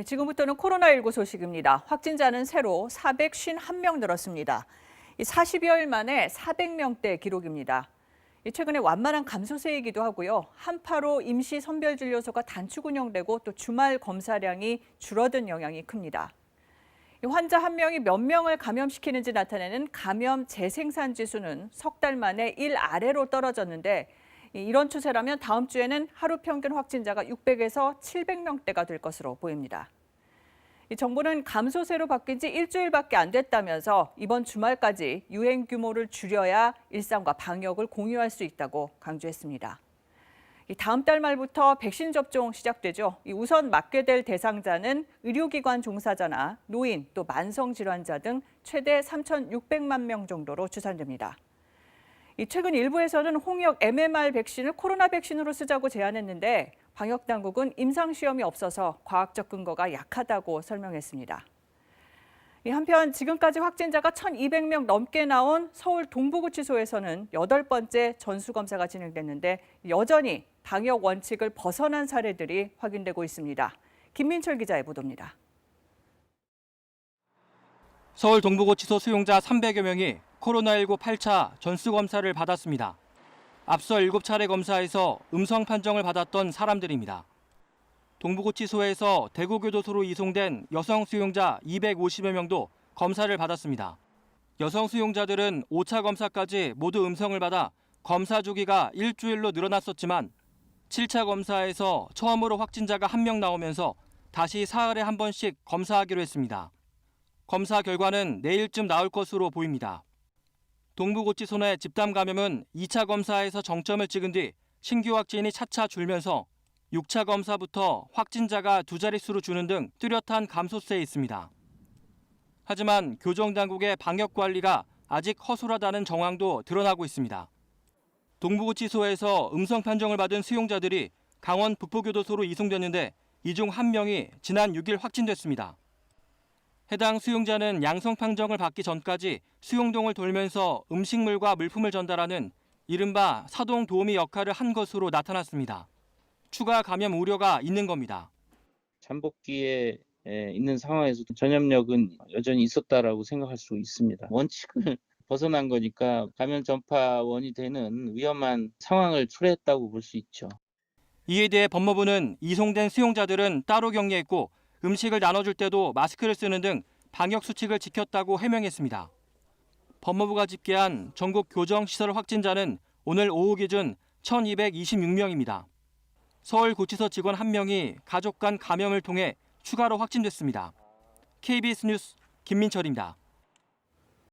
네, 지금부터는 코로나19 소식입니다. 확진자는 새로 451명 늘었습니다. 40여일 만에 400명대 기록입니다. 최근에 완만한 감소세이기도 하고요. 한파로 임시 선별진료소가 단축 운영되고 또 주말 검사량이 줄어든 영향이 큽니다. 환자 한 명이 몇 명을 감염시키는지 나타내는 감염 재생산 지수는 석 달 만에 1 아래로 떨어졌는데 이런 추세라면 다음 주에는 하루 평균 확진자가 600에서 700명대가 될 것으로 보입니다. 정부는 감소세로 바뀐 지 일주일밖에 안 됐다면서 이번 주말까지 유행 규모를 줄여야 일상과 방역을 공유할 수 있다고 강조했습니다. 다음 달 말부터 백신 접종 시작되죠. 우선 맞게 될 대상자는 의료기관 종사자나 노인, 또 만성질환자 등 최대 3,600만 명 정도로 추산됩니다. 최근 일부에서는 홍역 MMR 백신을 코로나 백신으로 쓰자고 제안했는데 방역당국은 임상시험이 없어서 과학적 근거가 약하다고 설명했습니다. 한편 지금까지 확진자가 1,200명 넘게 나온 서울 동부구치소에서는 8번째 전수검사가 진행됐는데 여전히 방역 원칙을 벗어난 사례들이 확인되고 있습니다. 김민철 기자의 보도입니다. 서울 동부구치소 수용자 300여 명이 코로나19 8차 전수검사를 받았습니다. 앞서 7차례 검사에서 음성 판정을 받았던 사람들입니다. 동부구치소에서 대구교도소로 이송된 여성 수용자 250여 명도 검사를 받았습니다. 여성 수용자들은 5차 검사까지 모두 음성을 받아 검사 주기가 일주일로 늘어났었지만 7차 검사에서 처음으로 확진자가 1명 나오면서 다시 사흘에 한 번씩 검사하기로 했습니다. 검사 결과는 내일쯤 나올 것으로 보입니다. 동부구치소 내 집단 감염은 2차 검사에서 정점을 찍은 뒤 신규 확진이 차차 줄면서 6차 검사부터 확진자가 두 자릿수로 주는 등 뚜렷한 감소세에 있습니다. 하지만 교정당국의 방역 관리가 아직 허술하다는 정황도 드러나고 있습니다. 동부구치소에서 음성 판정을 받은 수용자들이 강원 북부교도소로 이송됐는데 이 중 1명이 지난 6일 확진됐습니다. 해당 수용자는 양성 판정을 받기 전까지 수용동을 돌면서 음식물과 물품을 전달하는 이른바 사동 도우미 역할을 한 것으로 나타났습니다. 추가 감염 우려가 있는 겁니다. 잠복기에 있는 상황에서 전염력은 여전히 있었다라고 생각할 수 있습니다. 원칙을 벗어난 거니까 감염 전파원이 되는 위험한 상황을 초래했다고 볼 수 있죠. 이에 대해 법무부는 이송된 수용자들은 따로 격리했고 음식을 나눠줄 때도 마스크를 쓰는 등 방역 수칙을 지켰다고 해명했습니다. 법무부가 집계한 전국 교정시설 확진자는 오늘 오후 기준 1,226명입니다. 서울구치소 직원 1명이 가족 간 감염을 통해 추가로 확진됐습니다. KBS 뉴스 김민철입니다.